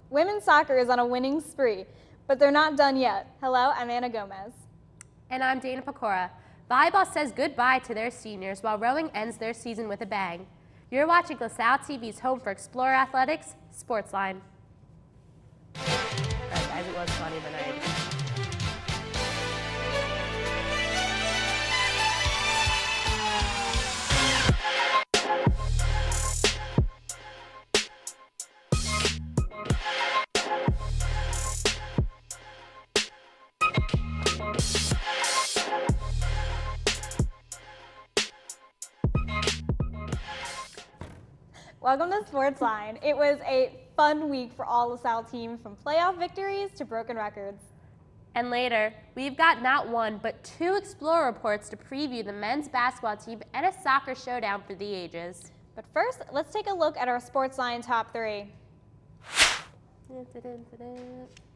Women's soccer is on a winning spree, but they're not done yet. Hello, I'm Anna Gomez. And I'm Dana Pecora. Volleyball says goodbye to their seniors while rowing ends their season with a bang. You're watching LaSalle TV's home for Explorer Athletics, SportsLine. All right, guys, it was funny tonight. Welcome to SportsLine. It was a fun week for all LaSalle teams, from playoff victories to broken records. And later, we've got not one, but two Explorer reports to preview the men's basketball team and a soccer showdown for the ages. But first, let's take a look at our SportsLine top three.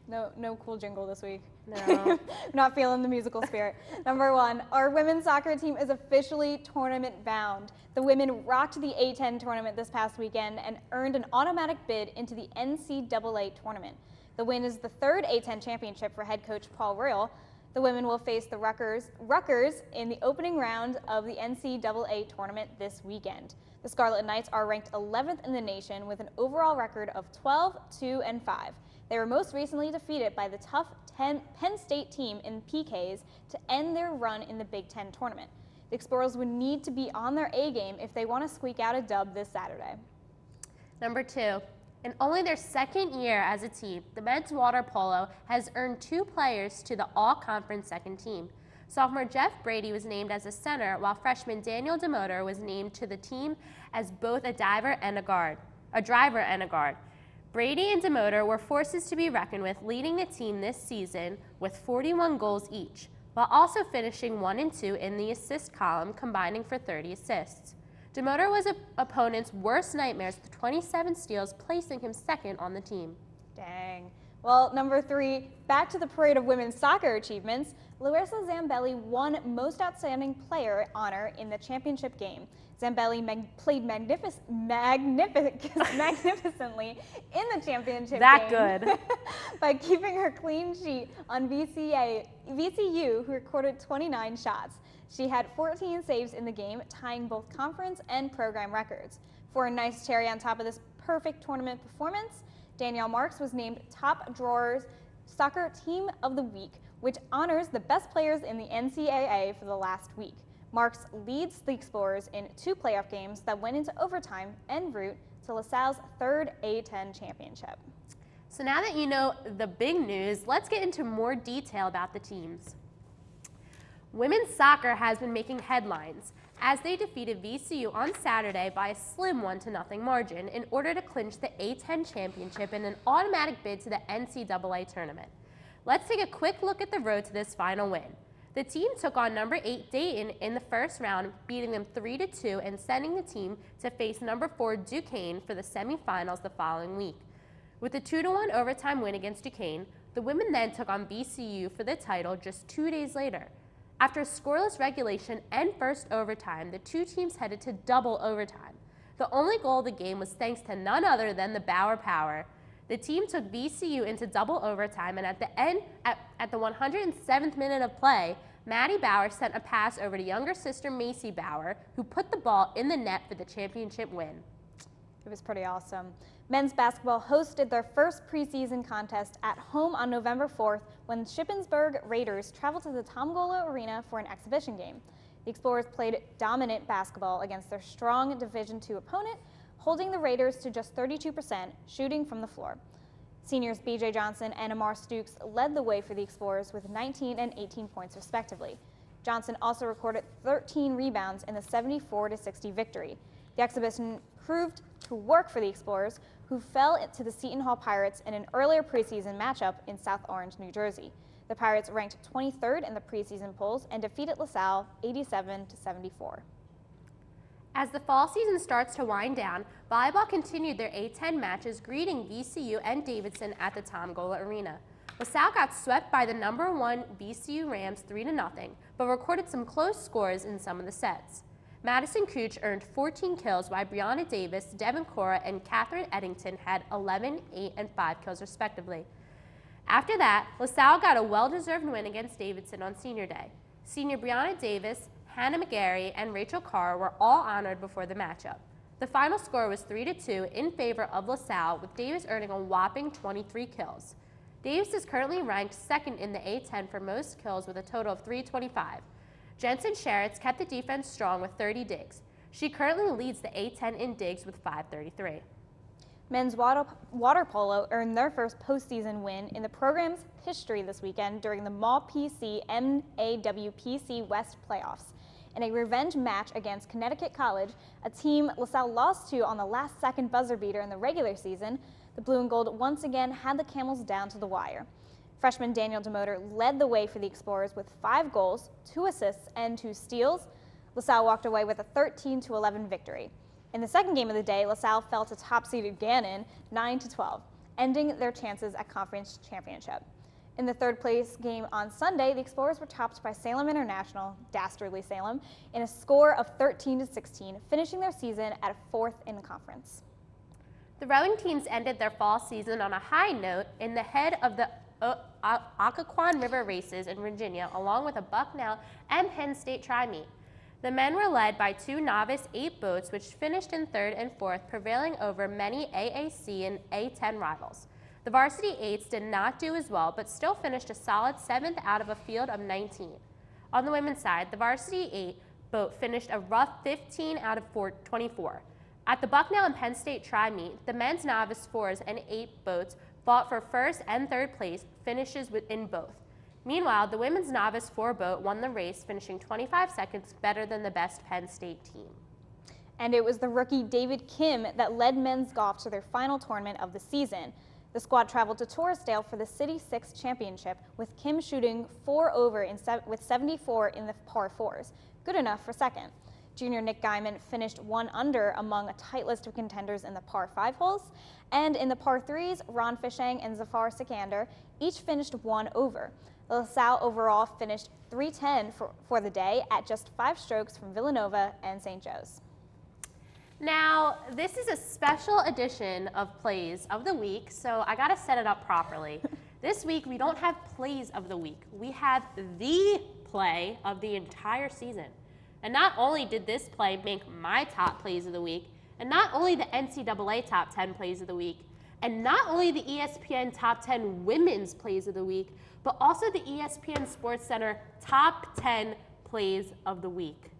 No cool jingle this week. No. Not feeling the musical spirit. Number one, our women's soccer team is officially tournament bound. The women rocked the A10 tournament this past weekend and earned an automatic bid into the NCAA tournament. The win is the third A10 championship for head coach Paul Royal. The women will face the Rutgers in the opening round of the NCAA tournament this weekend. The Scarlet Knights are ranked 11th in the nation with an overall record of 12-2-5. They were most recently defeated by the tough Penn State team in PKs to end their run in the Big Ten tournament. The Explorers would need to be on their A game if they want to squeak out a dub this Saturday. Number two, in only their second year as a team, the men's water polo has earned two players to the all-conference second team. Sophomore Jeff Brady was named as a center, while freshman Daniel DeMotor was named to the team as both a driver and a guard. Brady and DeMotor were forces to be reckoned with, leading the team this season with 41 goals each, while also finishing 1 and 2 in the assist column, combining for 30 assists. DeMotor was opponent's worst nightmares with 27 steals, placing him second on the team. Dang. Well, number three, back to the parade of women's soccer achievements. Larissa Zambelli won Most Outstanding Player honor in the championship game. Zambelli played magnificently in the championship game. Good. By keeping her clean sheet on VCU, who recorded 29 shots. She had 14 saves in the game, tying both conference and program records. For a nice cherry on top of this perfect tournament performance, Danielle Marks was named Top Drawers Soccer Team of the Week, which honors the best players in the NCAA for the last week. Marks leads the Explorers in 2 playoff games that went into overtime en route to LaSalle's third A10 championship. So now that you know the big news, let's get into more detail about the teams. Women's soccer has been making headlines as they defeated VCU on Saturday by a slim 1-0 margin in order to clinch the A10 championship and an automatic bid to the NCAA tournament. Let's take a quick look at the road to this final win. The team took on number 8 Dayton in the first round, beating them 3-2 and sending the team to face number 4 Duquesne for the semifinals the following week. With a 2-1 overtime win against Duquesne, the women then took on VCU for the title just 2 days later. After a scoreless regulation and first overtime, the two teams headed to double overtime. The only goal of the game was thanks to none other than the Bauer Power. The team took VCU into double overtime, and at the end, at the 107th minute of play, Maddie Bauer sent a pass over to younger sister Macy Bauer, who put the ball in the net for the championship win. It was pretty awesome. Men's basketball hosted their first preseason contest at home on November 4th when Shippensburg Raiders traveled to the Tom Gola Arena for an exhibition game. The Explorers played dominant basketball against their strong Division II opponent, holding the Raiders to just 32% shooting from the floor. Seniors BJ Johnson and Amar Stukes led the way for the Explorers with 19 and 18 points respectively. Johnson also recorded 13 rebounds in the 74-60 victory. The exhibition proved to work for the Explorers, who fell to the Seton Hall Pirates in an earlier preseason matchup in South Orange, New Jersey. The Pirates ranked 23rd in the preseason polls and defeated LaSalle 87-74. As the fall season starts to wind down, volleyball continued their A10 matches, greeting VCU and Davidson at the Tom Gola Arena. LaSalle got swept by the number 1 VCU Rams 3-0, but recorded some close scores in some of the sets. Madison Cooch earned 14 kills, while Brianna Davis, Devin Cora, and Catherine Eddington had 11, 8, and 5 kills respectively. After that, LaSalle got a well-deserved win against Davidson on Senior Day. Senior Brianna Davis, Hannah McGarry, and Rachel Carr were all honored before the matchup. The final score was 3-2 in favor of LaSalle, with Davis earning a whopping 23 kills. Davis is currently ranked second in the A10 for most kills with a total of 325. Jensen Sherritts kept the defense strong with 30 digs. She currently leads the A10 in digs with 533. Men's water polo earned their first postseason win in the program's history this weekend during the Mall PC MAWPC West playoffs. In a revenge match against Connecticut College, a team LaSalle lost to on the last-second buzzer beater in the regular season, the Blue and Gold once again had the Camels down to the wire. Freshman Daniel DeMotor led the way for the Explorers with 5 goals, 2 assists, and 2 steals. LaSalle walked away with a 13-11 victory. In the second game of the day, LaSalle fell to top-seeded Gannon 9-12, ending their chances at conference championship. In the third-place game on Sunday, the Explorers were topped by Salem International, dastardly Salem, in a score of 13-16, finishing their season at 4th in the conference. The rowing teams ended their fall season on a high note in the head of the Occoquan River races in Virginia, along with a Bucknell and Penn State tri-meet. The men were led by 2 novice 8 boats, which finished in 3rd and 4th, prevailing over many AAC and A10 rivals. The varsity 8s did not do as well, but still finished a solid 7th out of a field of 19. On the women's side, the varsity 8 boat finished a rough 15 out of 24. At the Bucknell and Penn State tri-meet, the men's novice 4s and 8 boats fought for 1st and 3rd place finishes within both. Meanwhile, the women's novice 4 boat won the race, finishing 25 seconds better than the best Penn State team. And it was the rookie David Kim that led men's golf to their final tournament of the season. The squad traveled to Torresdale for the City 6 Championship, with Kim shooting 4 over with 74 in the par 4s, good enough for second. Junior Nick Guyman finished 1 under among a tight list of contenders in the par 5 holes, and in the par 3s, Ron Fishang and Zafar Sikander each finished 1 over. LaSalle overall finished 310 for the day at just 5 strokes from Villanova and St. Joe's. Now, this is a special edition of Plays of the Week, so I gotta set it up properly. This week, we don't have Plays of the Week. We have the play of the entire season. And not only did this play make my top plays of the week, and not only the NCAA top 10 plays of the week, and not only the ESPN top 10 women's plays of the week, but also the ESPN Sports Center top 10 plays of the week.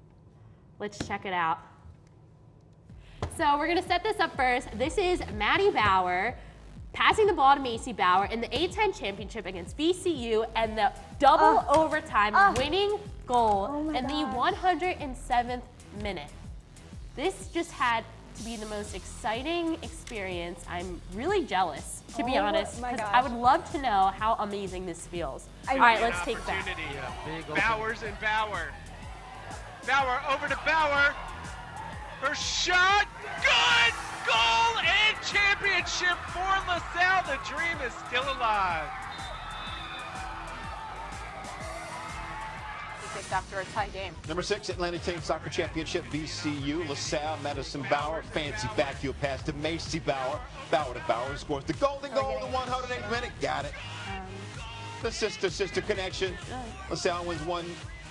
Let's check it out. So we're gonna set this up first. This is Maddie Bauer passing the ball to Macy Bauer in the A10 championship against VCU, and the double overtime winning goal in the 107th minute. This just had to be the most exciting experience. I'm really jealous, to be honest, because I would love to know how amazing this feels. All right, let's take that. Bowers and Bauer. Bauer over to Bauer. Her shot, good! Goal and championship for LaSalle. The dream is still alive. After a tie game. Number 6, Atlantic Team Soccer Championship, VCU, LaSalle, Madison Bauer, fancy backfield pass to Macy Bauer. Bauer to Bauer scores the golden goal in the 108th minute. Got it. The sister connection. LaSalle wins 1-0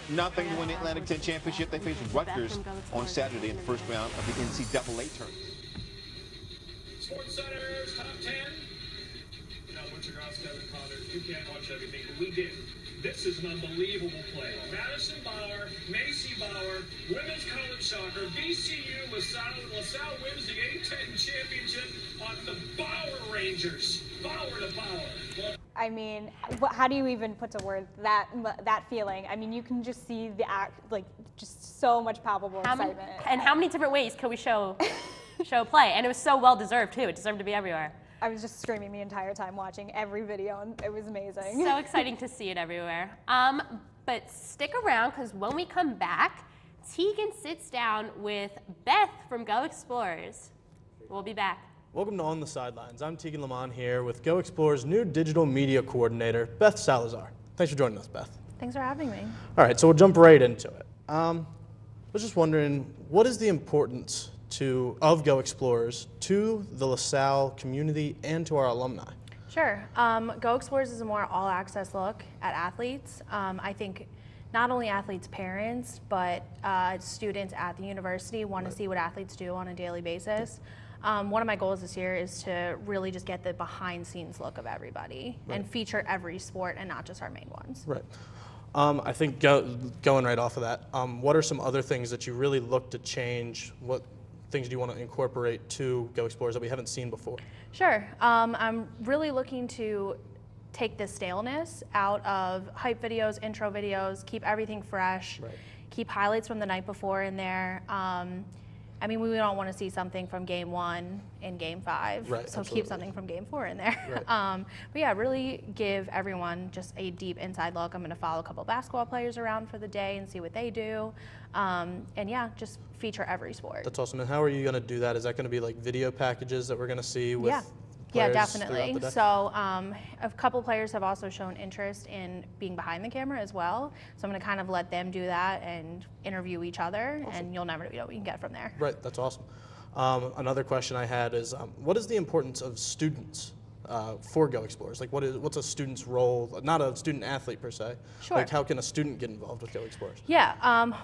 to win the Atlantic 10 Championship. They face Rutgers on Saturday in the first round of the NCAA tournament. Sports Center's top 10. Now, Winter Grouse, Kevin Connor, you can't watch everything, but we did. This is an unbelievable play. Madison Bauer, Macy Bauer, women's college soccer, VCU, LaSalle wins the A10 championship on the Bauer Rangers. Bauer to Bauer. I mean, how do you even put to words that feeling? I mean, you can just see the just so much palpable excitement. And how many different ways could we show play? And it was so well deserved too. It deserved to be everywhere. I was just screaming the entire time, watching every video, and it was amazing. So exciting to see it everywhere. But stick around, because when we come back, Tegan sits down with Beth from Go Explorers. We'll be back. Welcome to On the Sidelines. I'm Tegan Lamont here with Go Explorers' new digital media coordinator, Beth Salazar. Thanks for joining us, Beth. Thanks for having me. All right, so we'll jump right into it. was just wondering, what is the importance of Go Explorers to the LaSalle community and to our alumni? Sure. Go Explorers is a more all-access look at athletes. I think not only athletes' parents, but students at the university want to see what athletes do on a daily basis. One of my goals this year is to really just get the behind-scenes look of everybody and feature every sport and not just our main ones. Right. I think going right off of that, what are some other things that you really look to change? What things do you want to incorporate to Go Explorers that we haven't seen before? Sure. I'm really looking to take the staleness out of hype videos, intro videos, keep everything fresh, keep highlights from the night before in there. I mean, we don't want to see something from game 1 in game 5, so absolutely. keep something from game 4 in there. But yeah, really give everyone just a deep inside look. I'm going to follow a couple basketball players around for the day and see what they do. And yeah, just feature every sport. That's awesome. And how are you going to do that? Is that going to be like video packages that we're going to see with players definitely. throughout the day? So a couple players have also shown interest in being behind the camera as well. So I'm going to kind of let them do that and interview each other, and you'll never know what you can get from there. Right, that's awesome. Another question I had is, what is the importance of students for Go Explorers? Like, what's a student's role? Not a student athlete per se. Sure. Like, how can a student get involved with Go Explorers? Yeah.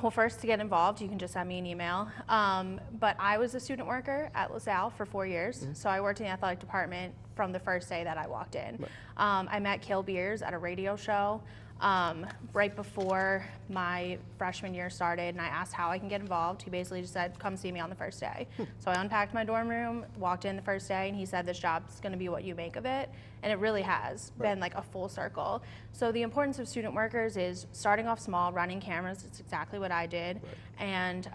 Well, first to get involved, you can just send me an email. But I was a student worker at LaSalle for 4 years, so I worked in the athletic department from the first day that I walked in. I met Kill Beers at a radio show right before my freshman year started, and I asked how I can get involved. He basically just said, come see me on the first day. So I unpacked my dorm room, walked in the first day, and he said, this job's going to be what you make of it. And it really has been like a full circle. So the importance of student workers is starting off small, running cameras. It's exactly what I did. And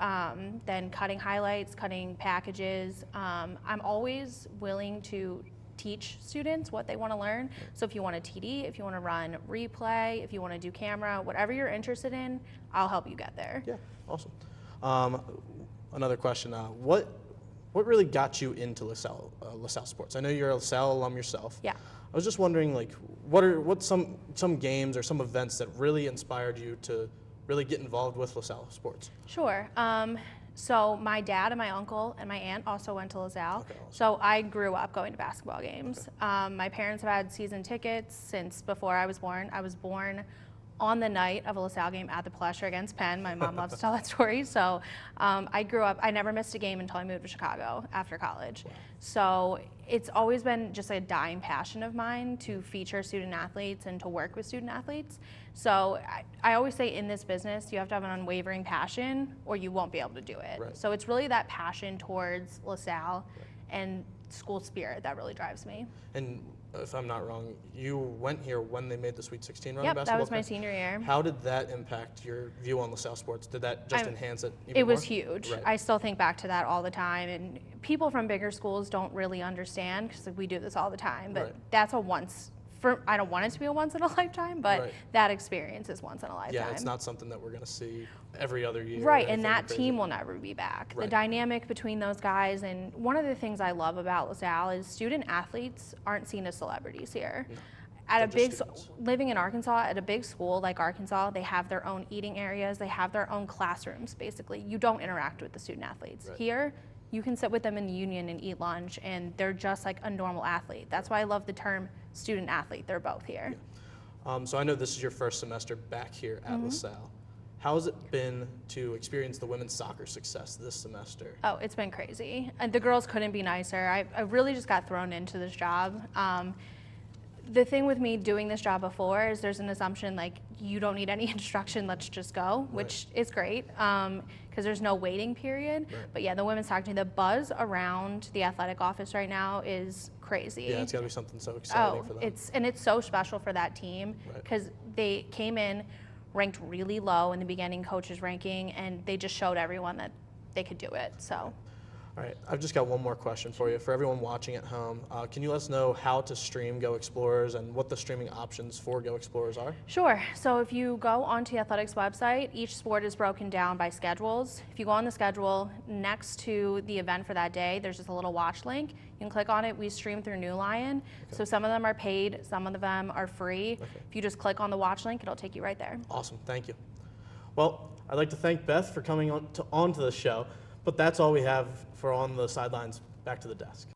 then cutting highlights, cutting packages. I'm always willing to teach students what they want to learn. So if you want to TD, if you want to run replay, if you want to do camera, whatever you're interested in, I'll help you get there. Yeah, awesome. Another question, what really got you into LaSalle sports? I know you're a LaSalle alum yourself. Yeah. I was just wondering, like, what's some games or some events that really inspired you to really get involved with LaSalle sports? Sure. So my dad and my uncle and my aunt also went to LaSalle. Okay, awesome. So I grew up going to basketball games. My parents have had season tickets since before I was born. I was born on the night of a LaSalle game at the Palestra against Penn. My mom loves to tell that story. So I grew up, I never missed a game until I moved to Chicago after college. Wow. So it's always been just a dying passion of mine to feature student athletes and to work with student athletes. So I always say in this business, you have to have an unwavering passion or you won't be able to do it. Right. So it's really that passion towards LaSalle and school spirit that really drives me. And if I'm not wrong, you went here when they made the Sweet 16 run. Yep, basketball that was my camp. senior year. How did that impact your view on LaSalle sports? Did that just enhance it even It was more? huge. Right. I still think back to that all the time, and people from bigger schools don't really understand because we do this all the time, but that's a I don't want it to be a once in a lifetime, but that experience is once in a lifetime. Yeah, it's not something that we're going to see every other year. Right, and that team will never be back. Right. The dynamic between those guys, and one of the things I love about LaSalle is student athletes aren't seen as celebrities here. No. At a They're big, just students. living in Arkansas, at a big school like Arkansas, they have their own eating areas, they have their own classrooms, basically. You don't interact with the student athletes. Right. Here, you can sit with them in the union and eat lunch, and they're just like a normal athlete. That's why I love the term student athlete. They're both here. Yeah. So I know this is your first semester back here at LaSalle. How has it been to experience the women's soccer success this semester? Oh, it's been crazy. And the girls couldn't be nicer. I really just got thrown into this job. The thing with me doing this job before is there's an assumption like you don't need any instruction, let's just go, which is great because there's no waiting period. Right. But yeah, the women's soccer team, the buzz around the athletic office right now is crazy. Yeah, it's got to be something so exciting for them. It's so special for that team because they came in ranked really low in the beginning coaches ranking, and they just showed everyone that they could do it. So. All right, I've just got one more question for you. For everyone watching at home, can you let us know how to stream Go Explorers and what the streaming options for Go Explorers are? Sure. So if you go onto the athletics website, each sport is broken down by schedules. If you go on the schedule, next to the event for that day, there's just a little watch link. You can click on it. We stream through New Lion. Okay. So some of them are paid, some of them are free. Okay. If you just click on the watch link, it'll take you right there. Awesome, thank you. Well, I'd like to thank Beth for coming onto the show, but that's all we have for On the Sidelines. Back to the desk.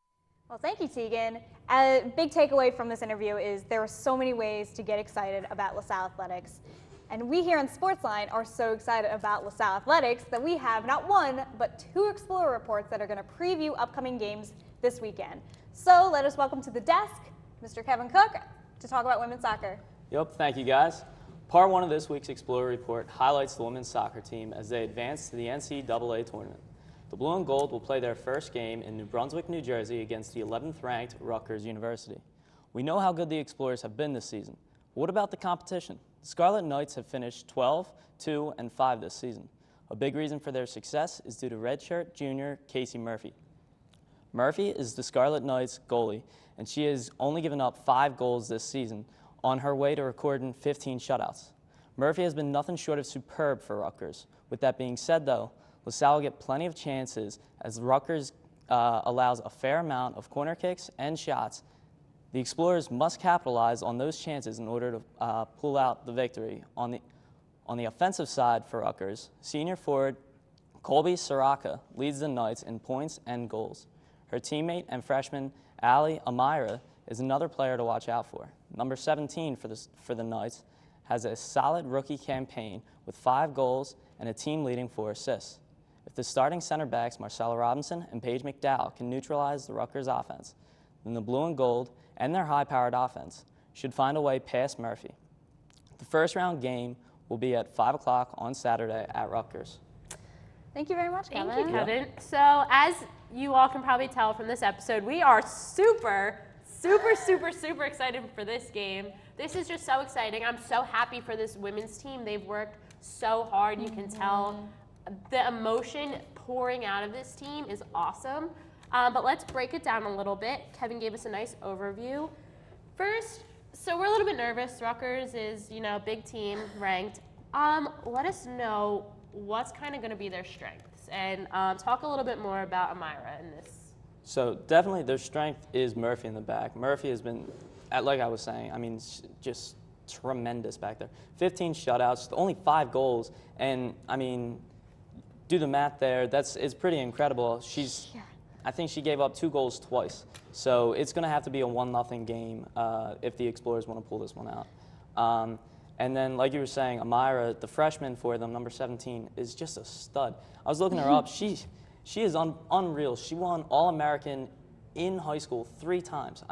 Well, thank you, Tegan. A big takeaway from this interview is there are so many ways to get excited about LaSalle athletics. And we here on SportsLine are so excited about LaSalle athletics that we have not one, but 2 Explorer reports that are going to preview upcoming games this weekend. So let us welcome to the desk Mr. Kevin Cook to talk about women's soccer. Yep, thank you guys. Part 1 of this week's Explorer Report highlights the women's soccer team as they advance to the NCAA tournament. The Blue and Gold will play their first game in New Brunswick, New Jersey against the 11th ranked Rutgers University. We know how good the Explorers have been this season. But what about the competition? The Scarlet Knights have finished 12, 2, and 5 this season. A big reason for their success is due to redshirt junior Casey Murphy. Murphy is the Scarlet Knights goalie, and she has only given up 5 goals this season on her way to recording 15 shutouts. Murphy has been nothing short of superb for Rutgers. With that being said, though, LaSalle will get plenty of chances as Rutgers allows a fair amount of corner kicks and shots. The Explorers must capitalize on those chances in order to pull out the victory. On the offensive side for Rutgers, senior forward Colby Soraka leads the Knights in points and goals. Her teammate and freshman Ali Amira is another player to watch out for. Number 17 for the Knights has a solid rookie campaign with 5 goals and a team-leading 4 assists. If the starting center backs Marcella Robinson and Paige McDowell can neutralize the Rutgers offense, then the Blue and Gold and their high-powered offense should find a way past Murphy. The first round game will be at 5 o'clock on Saturday at Rutgers. Thank you very much, Kevin. Thank you, Kevin. So as you all can probably tell from this episode, we are super excited for this game. This is just so exciting. I'm so happy for this women's team. They've worked so hard. You can tell the emotion pouring out of this team is awesome. But let's break it down a little bit. Kevin gave us a nice overview. First, so we're a little bit nervous. Rutgers is, a big team, ranked. Let us know what's kind of going to be their strengths and talk a little bit more about Amira in this. So definitely their strength is Murphy in the back. Murphy has been, like I was saying, just tremendous back there. 15 shutouts, only 5 goals, and do the math there. It's pretty incredible. I think she gave up 2 goals twice. So it's going to have to be a 1-0 game if the Explorers want to pull this one out. And then, like you were saying, Amira, the freshman for them, number 17, is just a stud. I was looking her up. She is unreal. She won All-American in high school 3 times.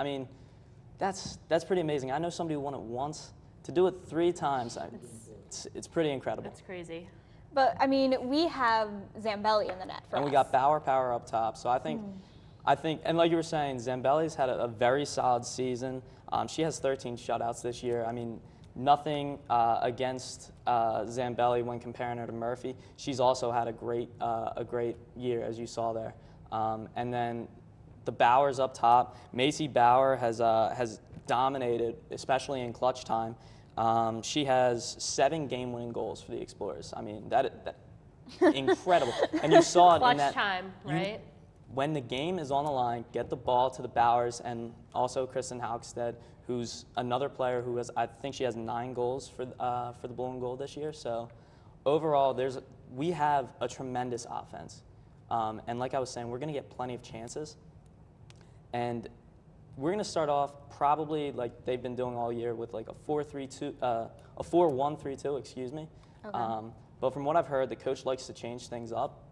That's pretty amazing. I know somebody who won it once. To do it 3 times, it's pretty incredible. That's crazy. But, we have Zambelli in the net for us. And we got Bauer Power up top. So I think, and like you were saying, Zambelli's had a very solid season. She has 13 shutouts this year. Nothing against Zambelli when comparing her to Murphy. She's also had a great year, as you saw there. And then the Bauers up top. Macy Bauer has dominated, especially in clutch time. She has 7 game-winning goals for the Explorers. That incredible. And you saw it clutch in that time, right? When the game is on the line, get the ball to the Bauers and also Kristen Haugstead, who's another player who I think she has 9 goals for the Blue and Gold this year. So overall, we have a tremendous offense. And like I was saying, we're going to get plenty of chances. And we're going to start off probably like they've been doing all year with like a 4-1-3-2, excuse me. Okay. But from what I've heard, the coach likes to change things up.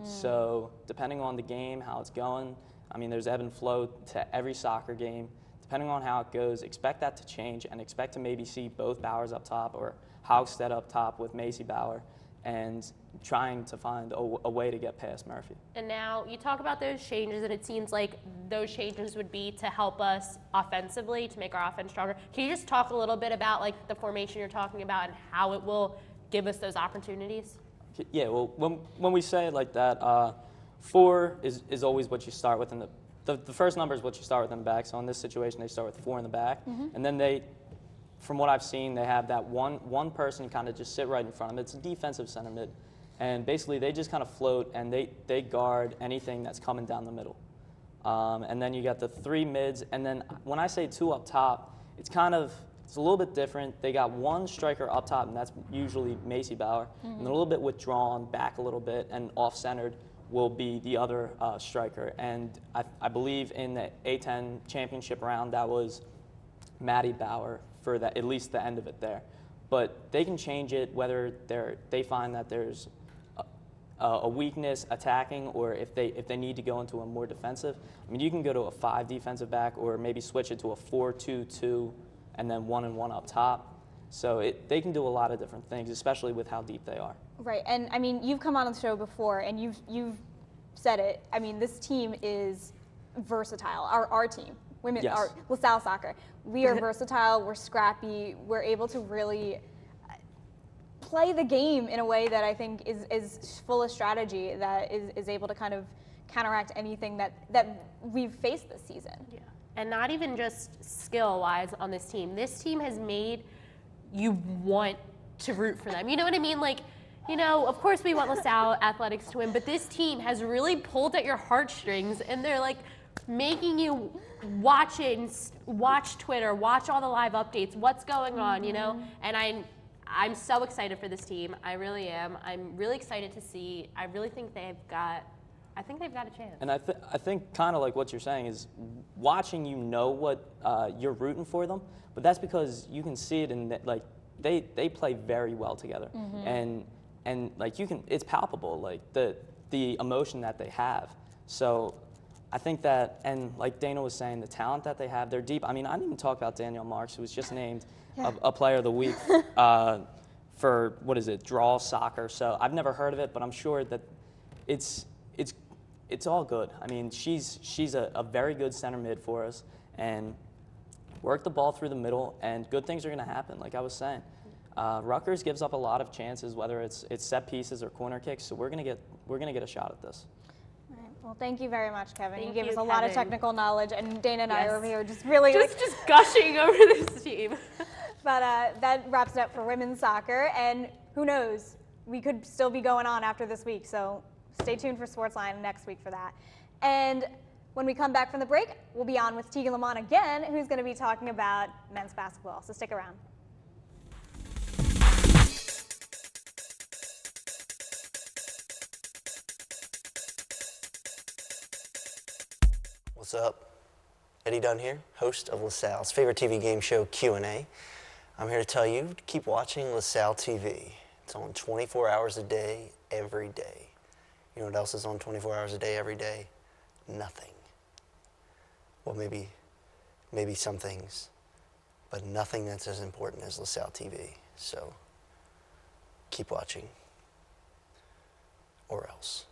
So depending on the game, how it's going, there's ebb and flow to every soccer game. Depending on how it goes, expect that to change and expect to maybe see both Bowers up top or Haugstead up top with Macy Bauer and trying to find a way to get past Murphy. And now you talk about those changes, and it seems like those changes would be to help us offensively, to make our offense stronger. Can you just talk a little bit about like the formation you're talking about and how it will give us those opportunities? Yeah, well, when we say it like that, 4 is always what you start with, and the first number is what you start with in the back. So in this situation, they start with 4 in the back, and then from what I've seen, they have that one person kind of just sit right in front of them. It's a defensive center mid, and basically they just kind of float and they guard anything that's coming down the middle. And then you got the 3 mids, and then when I say 2 up top, it's kind of It's a little bit different. They got one striker up top, and that's usually Macy Bauer. And they're a little bit withdrawn back a little bit, and off-centered will be the other striker. And I believe in the A10 championship round, that was Maddie Bauer for that, at least the end of it there. But they can change it whether they find that there's a weakness attacking, or if they need to go into a more defensive. I mean, you can go to a 5 defensive back, or maybe switch it to a 4-2-2, and then 1 and 1 up top. So they can do a lot of different things, especially with how deep they are. Right, and I mean, you've come on the show before, and you've said it. I mean, this team is versatile. Our team, women, Yes. our LaSalle soccer, we are versatile. We're scrappy. We're able to really play the game in a way that I think is full of strategy, that is able to kind of counteract anything that we've faced this season. Yeah. And not even just skill-wise on this team. This team has made you want to root for them. You know what I mean? Like, you know, of course we want LaSalle Athletics to win, but this team has really pulled at your heartstrings, and they're like making you watch it and watch Twitter, watch all the live updates, what's going on, you know? And I'm so excited for this team. I really am. I'm really excited to see. I really think they've got a chance. And I think kind of like what you're saying is watching, you know what you're rooting for them, but that's because you can see it in that, like they play very well together, and like it's palpable, like the emotion that they have. So I think that, and like Dana was saying, the talent that they have, they're deep. I mean, I didn't even talk about Danielle Marks, who was just named a player of the week for what is it, Draw Soccer. So I've never heard of it, but I'm sure that it's all good. I mean, she's a very good center mid for us, and work the ball through the middle, and good things are going to happen. Like I was saying, Rutgers gives up a lot of chances, whether it's set pieces or corner kicks. So we're gonna get a shot at this. All right. Well, thank you very much, Kevin. Thank you gave you, us a lot of Kevin. technical knowledge, and Dana and I Yes. are over here just really Just gushing over this team. But that wraps it up for women's soccer, and who knows, we could still be going on after this week, so stay tuned for SportsLine next week for that. And when we come back from the break, we'll be on with Tegan Lamont again, who's going to be talking about men's basketball, so stick around. What's up? Eddie Dunn here, host of LaSalle's favorite TV game show, Q&A. I'm here to tell you to keep watching LaSalle TV. It's on 24 hours a day, every day. You know what else is on 24 hours a day, every day? Nothing. Well, maybe some things, but nothing that's as important as LaSalle TV. So keep watching, or else.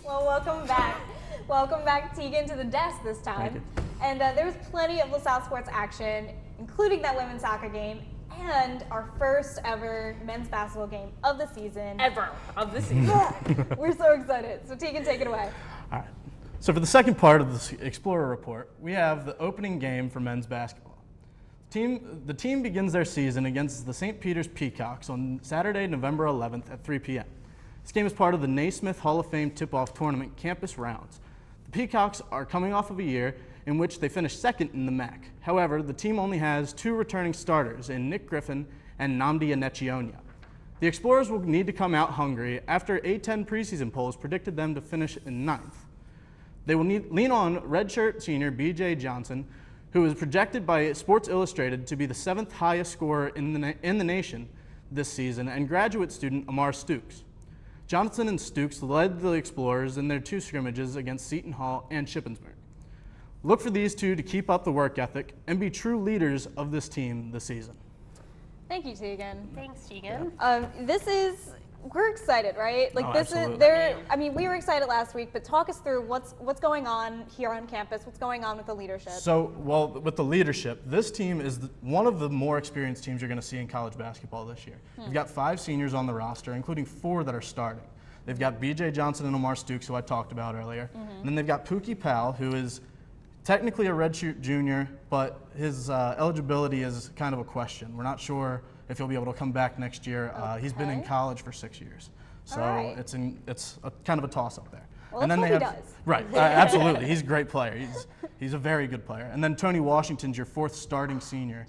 Welcome back. Welcome back, Tegan, to the desk this time. Thank you. And there was plenty of LaSalle sports action, including that women's soccer game and our first ever men's basketball game of the season. Ever of the season. We're so excited. So Tegan, take it away. All right. So for the second part of this Explorer Report, we have the opening game for men's basketball. The team begins their season against the St. Peter's Peacocks on Saturday, November 11th at 3 p.m. This game is part of the Naismith Hall of Fame Tip-Off Tournament Campus Rounds. The Peacocks are coming off of a year in which they finished second in the MAC. However, the team only has 2 returning starters in Nick Griffin and Nnamdi Anechionia. The Explorers will need to come out hungry after A10 preseason polls predicted them to finish in 9th. They will lean on redshirt senior B.J. Johnson, who is projected by Sports Illustrated to be the 7th highest scorer in the nation this season, and graduate student Amar Stooks. Johnson and Stukes led the Explorers in their 2 scrimmages against Seton Hall and Shippensburg. Look for these two to keep up the work ethic and be true leaders of this team this season. Thank you, Tegan. Thanks, Tegan. We're excited, right? Like absolutely. We were excited last week, but talk us through what's going on here on campus. What's going on with the leadership? So, well, with the leadership, this team is one of the more experienced teams you're going to see in college basketball this year. We've got 5 seniors on the roster, including 4 that are starting. They've got B.J. Johnson and Omar Stukes, who I talked about earlier. And then they've got Pookie Powell, who is technically a redshirt junior, but his eligibility is kind of a question. We're not sure if he'll be able to come back next year. He's been in college for 6 years, so it's a kind of a toss-up there. Well, and then he does. Right, absolutely. He's a great player. He's a very good player. And then Tony Washington's your 4th starting senior,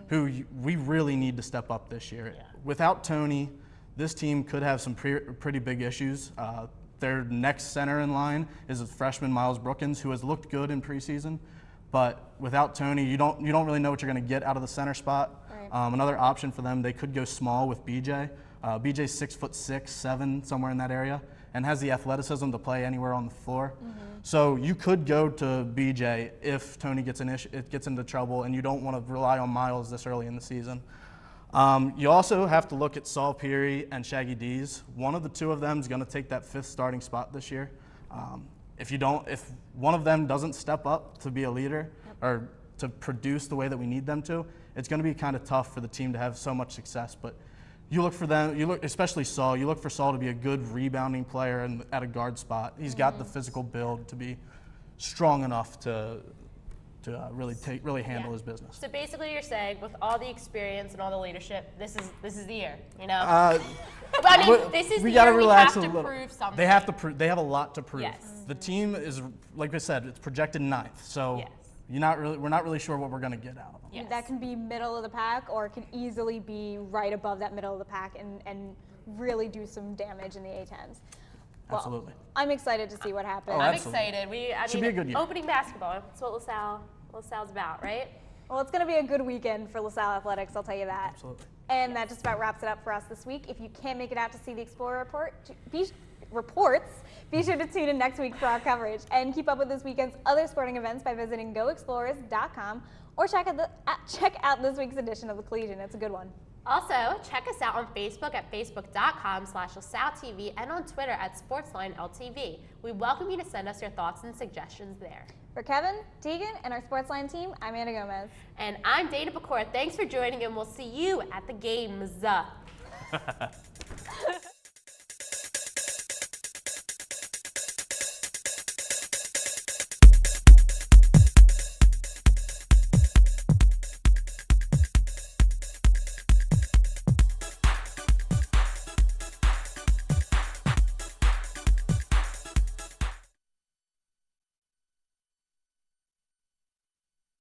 who we really need to step up this year. Yeah. Without Tony, this team could have some pretty big issues. Their next center in line is a freshman Miles Brookins, who has looked good in preseason, but without Tony, you don't really know what you're going to get out of the center spot. Right. Another option for them, they could go small with BJ. BJ's 6'6", 7, somewhere in that area, and has the athleticism to play anywhere on the floor. So you could go to BJ if Tony gets into trouble, and you don't want to rely on Miles this early in the season. You also have to look at Saul Peary and Shaggy Dees. One of the 2 of them is going to take that 5th starting spot this year. If one of them doesn't step up to be a leader or to produce the way that we need them to, it's going to be kind of tough for the team to have so much success. But you look for them, especially Saul, you look for Saul to be a good rebounding player and at a guard spot. He's got the physical build to be strong enough to really handle his business. So basically, you're saying with all the experience and all the leadership, this is the year, you know. This is the year we have to prove something. They have to they have a lot to prove. Yes. The team is, like I said, it's projected 9th. So we're not really sure what we're going to get out of them. Yes. That can be middle of the pack, or it can easily be right above that middle of the pack and really do some damage in the A10s. Well, absolutely. I'm excited to see what happens. I'm excited. Should be a good year. Opening basketball. That's what LaSalle's about, right? Well, it's going to be a good weekend for LaSalle athletics, I'll tell you that. Absolutely. And that just about wraps it up for us this week. If you can't make it out to see the Explorer reports, be sure to tune in next week for our coverage. And keep up with this weekend's other sporting events by visiting goexplorers.com or check out this week's edition of the Collegian. It's a good one. Also, check us out on Facebook at facebook.com/LaSalleTV and on Twitter at SportsLineLTV. We welcome you to send us your thoughts and suggestions there. For Kevin, Tegan, and our SportsLine team, I'm Anna Gomez. And I'm Dana Pecora. Thanks for joining, and we'll see you at the games.